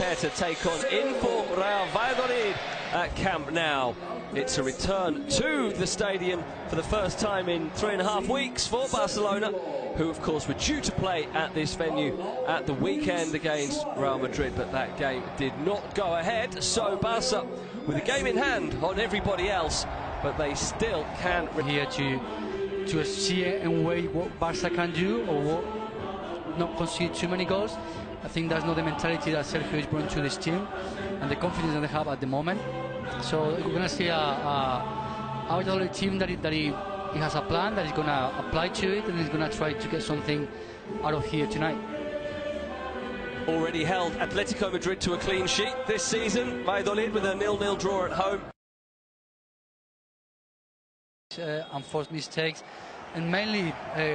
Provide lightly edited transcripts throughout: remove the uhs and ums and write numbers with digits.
prepare to take on in for Real Valladolid at Camp Nou. It's a return to the stadium for the first time in 3.5 weeks for Barcelona, who of course were due to play at this venue at the weekend against Real Madrid, but that game did not go ahead. So Barca with a game in hand on everybody else, but they still can here to see and wait what Barca can do, or not concede too many goals. I think that's not the mentality that Sergio is bringing to this team and the confidence that they have at the moment. So we're going to see a team that he has a plan that he's going to apply to it, and he's going to try to get something out of here tonight. Already held Atletico Madrid to a clean sheet this season. Valladolid with a 0-0 draw at home. Unforced mistakes, and mainly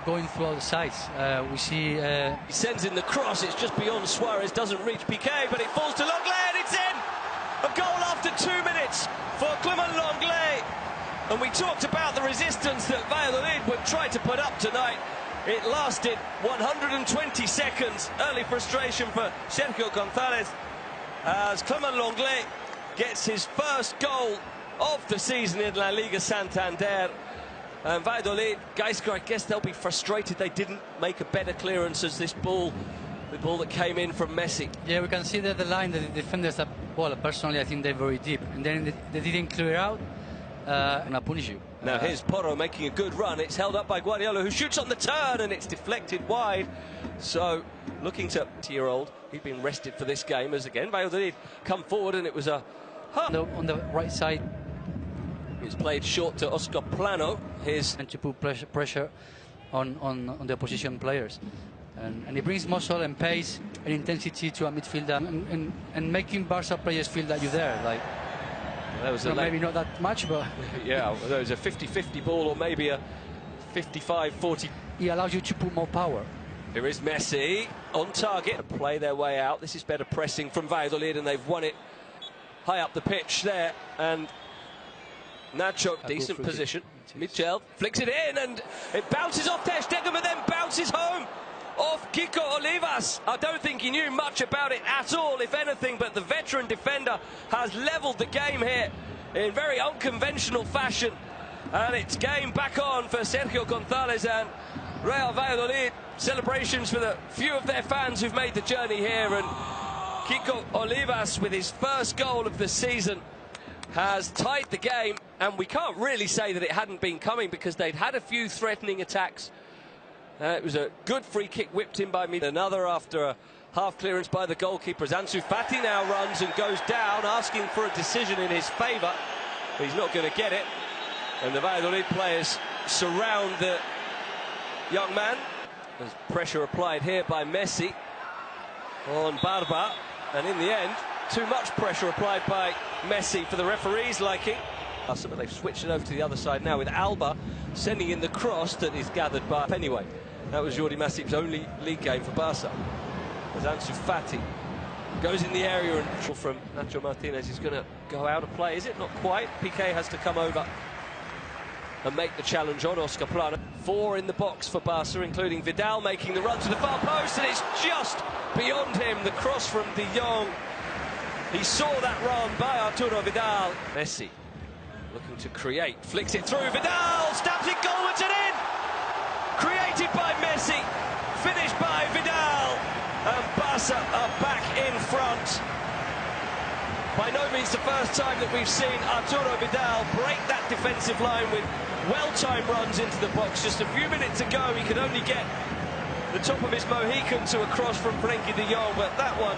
going through all the sides. We see he sends in the cross. It's just beyond Suarez, doesn't reach Piqué, but it falls to Lenglet, and it's in. A goal after 2 minutes for Clement Lenglet. And we talked about the resistance that Valladolid would try to put up tonight. It lasted 120 seconds. Early frustration for Sergio González as Clement Lenglet gets his first goal of the season in La Liga Santander. And Valladolid, Gaisca, I guess they'll be frustrated they didn't make a better clearance as this ball, the ball that came in from Messi. Yeah, we can see that the line, the defenders, that, well, personally I think they're very deep, and then they didn't clear out, and I'll punish you. Now here's Porro making a good run. It's held up by Guardiola, who shoots on the turn, and it's deflected wide. So looking to year-old, he'd been rested for this game, as again Valladolid come forward, and it was a on the right side. It's played short to Oscar Plano. And to put pressure on the opposition players. And it brings muscle and pace and intensity to a midfielder, and making Barca players feel that you're there. Like, that was maybe not that much, but yeah, there was a 50-50 ball, or maybe a 55-40. He allows you to put more power. Here is Messi on target to play their way out. This is better pressing from Valladolid, and they've won it high up the pitch there. And Nacho, decent position. Michel flicks it in, and it bounces off Ter Stegen, but then bounces home off Kiko Olivas. I don't think he knew much about it at all, if anything, but the veteran defender has levelled the game here in very unconventional fashion. And it's game back on for Sergio González and Real Valladolid. Celebrations for the few of their fans who've made the journey here, and Kiko Olivas with his first goal of the season has tied the game, and we can't really say that it hadn't been coming, because they'd had a few threatening attacks. It was a good free kick whipped in by me. Another after a half clearance by the goalkeeper. Ansu Fati now runs and goes down, asking for a decision in his favour, but he's not going to get it. And the Valladolid players surround the young man. There's pressure applied here by Messi on Barba, and in the end, too much pressure applied by Messi for the referee's liking. But they've switched it over to the other side now with Alba sending in the cross that is gathered by. Anyway, that was Jordi Masip's only league game for Barca. As Ansu Fati goes in the area, and from Nacho Martinez is going to go out of play. Is it? Not quite. Piqué has to come over and make the challenge on Oscar Plano. 4 in the box for Barca, including Vidal making the run to the far post, and it's just beyond him. The cross from De Jong. He saw that run by Arturo Vidal. Messi looking to create, flicks it through, Vidal stabs it goalwards and in! Created by Messi, finished by Vidal, and Barca are back in front. By no means the first time that we've seen Arturo Vidal break that defensive line with well-timed runs into the box. Just a few minutes ago, he could only get the top of his Mohican to a cross from Frenkie de Jong, but that one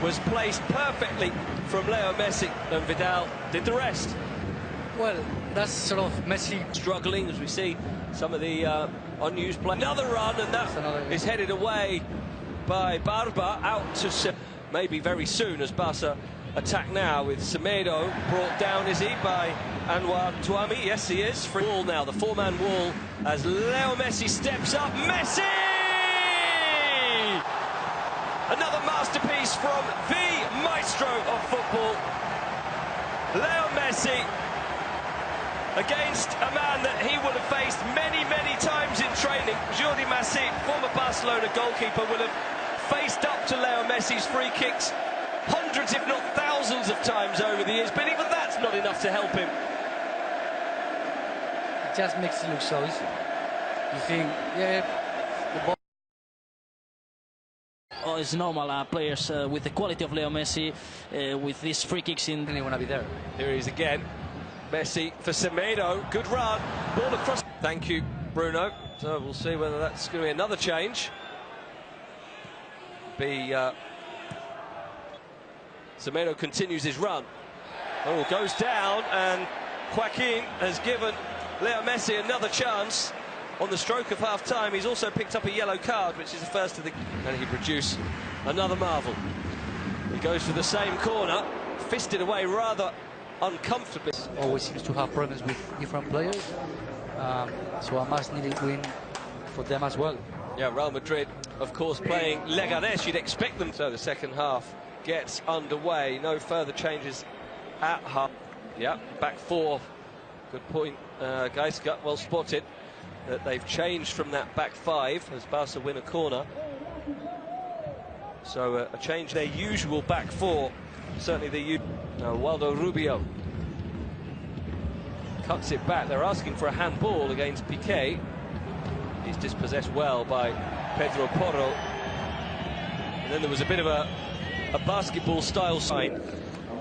was placed perfectly from Leo Messi, and Vidal did the rest. Well, that's sort of Messi struggling, as we see some of the unused play. Another run, and that is headed away by Barba out to maybe very soon, as Barca attack now with Semedo brought down, is he, by Anwar Tuami? Yes, he is. Free wall now, the 4-man wall, as Leo Messi steps up. Messi! Another masterpiece from the maestro of football, Leo Messi, against a man that he will have faced many, many times in training. Jordi Masip, former Barcelona goalkeeper, will have faced up to Leo Messi's free kicks hundreds, if not thousands of times over the years, but even that's not enough to help him. It just makes it look so easy. You think, yeah, the ball. Oh, it's normal. Players with the quality of Leo Messi, with these free kicks in. They want to be there. Here he is again. Messi for Semedo. Good run. Ball across. Thank you, Bruno. So we'll see whether that's going to be another change. Semedo continues his run. Oh, goes down, and Joaquin has given Leo Messi another chance. On the stroke of half-time, he's also picked up a yellow card, which is the first of the... And he produced another marvel. He goes for the same corner, fisted away rather uncomfortably. Always seems to have problems with different players, so a must-needed win for them as well. Yeah, Real Madrid, of course, playing Leganés. You'd expect them. So the second half gets underway. No further changes at half. Yeah, back four. Good point, guys. Well spotted that they've changed from that back five as Barca win a corner. So a change their usual back four. Certainly the Waldo Rubio cuts it back. They're asking for a handball against Piqué. He's dispossessed well by Pedro Porro. And then there was a bit of a basketball style sign.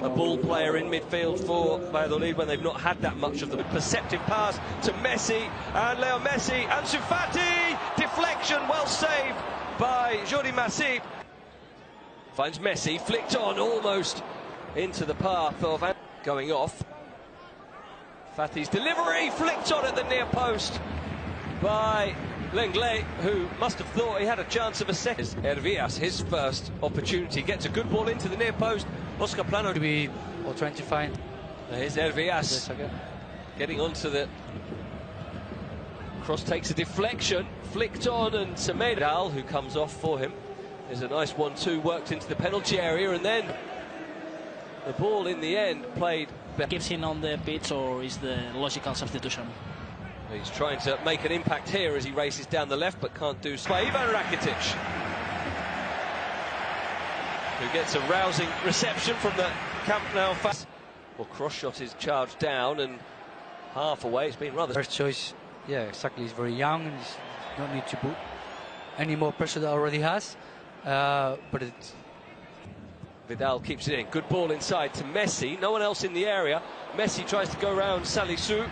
A ball player in midfield for Valladolid when they've not had that much of them. A perceptive pass to Messi, and Leo Messi, Ansu Fati, deflection, well saved by Jordi Masip. Finds Messi, flicked on almost into the path of going off. Fati's delivery, flicked on at the near post by Lenglet, who must have thought he had a chance of a second. Hervías, his first opportunity, gets a good ball into the near post. Oscar Plano To be or trying to find. Here's Hervías getting onto the cross, takes a deflection, flicked on, and Semedo, who comes off for him. There's a nice 1-2 worked into the penalty area, and then the ball in the end played. Keeps him on the pitch, or is the logical substitution? He's trying to make an impact here as he races down the left, but can't do so. Ivan Rakitic, who gets a rousing reception from the Camp Nou. Well, cross shot is charged down and half away. It's been rather... First choice, yeah, exactly. He's very young and he's don't need to put any more pressure that already has. But it's... Vidal keeps it in. Good ball inside to Messi. No one else in the area. Messi tries to go around Salisu,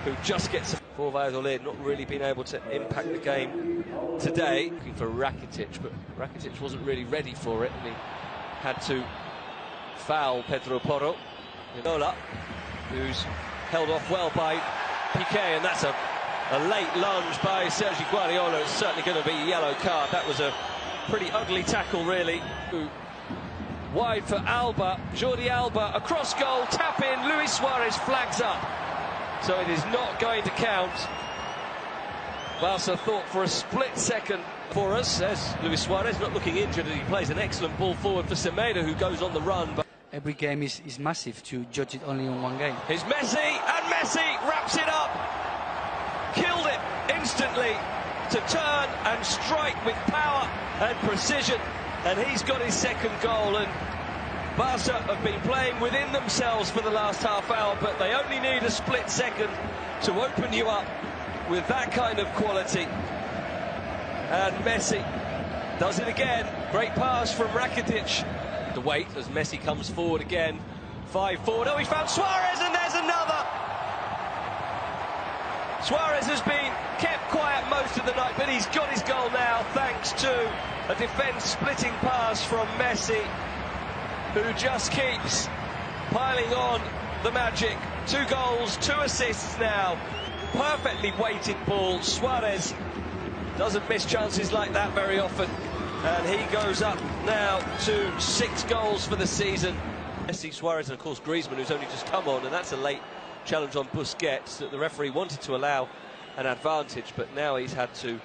who just gets... For Valladolid, not really been able to impact the game today. Looking for Rakitic, but Rakitic wasn't really ready for it, and he had to foul Pedro Porro. Nola, who's held off well by Piqué, and that's a late lunge by Sergi Guardiola. It's certainly going to be a yellow card. That was a pretty ugly tackle, really. Wide for Alba, Jordi Alba, across goal, tap in, Luis Suarez flags up. So it is not going to count. Barca thought for a split second for us, as Luis Suarez, not looking injured, and he plays an excellent ball forward for Semedo, who goes on the run. But every game is massive to judge it only on one game. Here's Messi, and Messi wraps it up. Killed it instantly to turn and strike with power and precision. And he's got his second goal, and Barca have been playing within themselves for the last half hour, but they only need a split second to open you up with that kind of quality. And Messi does it again. Great pass from Rakitic. The wait as Messi comes forward again. 5 forward. Oh, he found Suarez, and there's another. Suarez has been kept quiet most of the night, but he's got his goal now thanks to a defence-splitting pass from Messi, who just keeps piling on the magic. 2 goals, 2 assists now. Perfectly weighted ball. Suarez doesn't miss chances like that very often. And he goes up now to 6 goals for the season. Messi, Suarez, and of course Griezmann, who's only just come on, and that's a late challenge on Busquets that the referee wanted to allow an advantage, but now he's had to